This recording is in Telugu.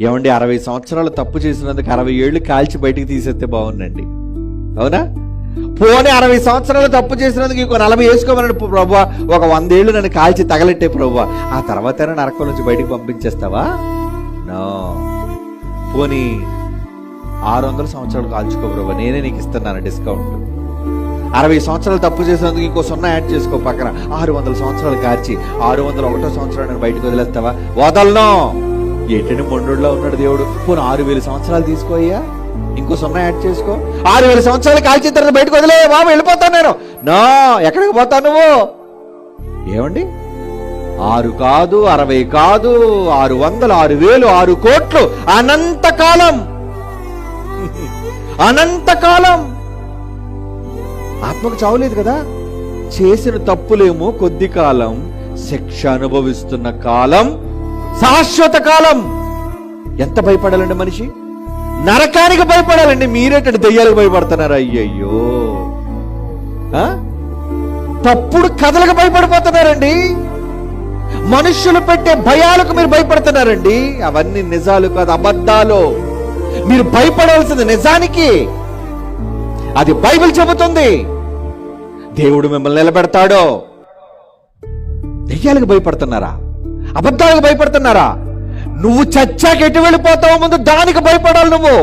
ఏమండి, 60 సంవత్సరాలు తప్పు చేసినందుకు 60 ఏళ్ళు కాల్చి బయటికి తీసేస్తే బాగుందండి, అవునా? పోనీ 60 సంవత్సరాలు తప్పు చేసినందుకు ఇంకో 40 వేసుకోమన్నాడు ప్రభువా, ఒక 100 ఏళ్ళు నన్ను కాల్చి తగలెట్టే ప్రభువా, ఆ తర్వాత నరకం నుంచి బయటికి పంపించేస్తావా? నో. పోనీ 600 సంవత్సరాలు కాల్చుకో ప్రభువా, నేనే నీకు ఇస్తున్నాను డిస్కౌంట్. 60 సంవత్సరాలు తప్పు చేసినందుకు ఇంకో 0 యాడ్ చేసుకో పక్కన, 600 సంవత్సరాలు కాల్చి 601 సంవత్సరాలు నేను బయటకు వదిలేస్తావా? వదలను. ఏంటంటే మొండులో ఉన్నాడు దేవుడు. పోనీ 6000 సంవత్సరాలు తీసుకోయ్యా, ఇంకో 0 యాడ్ చేసుకో, 6000 సంవత్సరాలు కాల్చిన తర్వాత బయటకు వదిలే బాబు, వెళ్ళిపోతాను నేను. నో, ఎక్కడికి పోతావు నువ్వు? ఏమండి, 6 కాదు, 60 కాదు, 600, 6000, 6 కోట్లు, అనంతకాలం. అనంతకాలం. ఆత్మకు చావులేదు కదా. చేసిన తప్పులేమో కొద్ది కాలం, శిక్ష అనుభవిస్తున్న కాలం శాశ్వత కాలం. ఎంత భయపడాలండి మనిషి? నరకానికి భయపడాలండి. మీరేంటంటే దెయ్యాలకు భయపడుతున్నారు. అయ్యయ్యో, తప్పుడు కథలకు భయపడిపోతున్నారండి. మనుషులు పెట్టే భయాలకు మీరు భయపడుతున్నారండి. అవన్నీ నిజాలు కాదు, అబద్ధాలు. మీరు భయపడాల్సింది నిజానికి. అది బైబిల్ చెబుతుంది. దేవుడు మిమ్మల్ని నిలబెడతాడో. దెయ్యాలకు భయపడుతున్నారా? అబద్ధాలకు భయపడుతున్నారా? నువ్వు చచ్చాక ఎటు వెళ్ళిపోతావో ముందు దానికి భయపడాలి నువ్వు.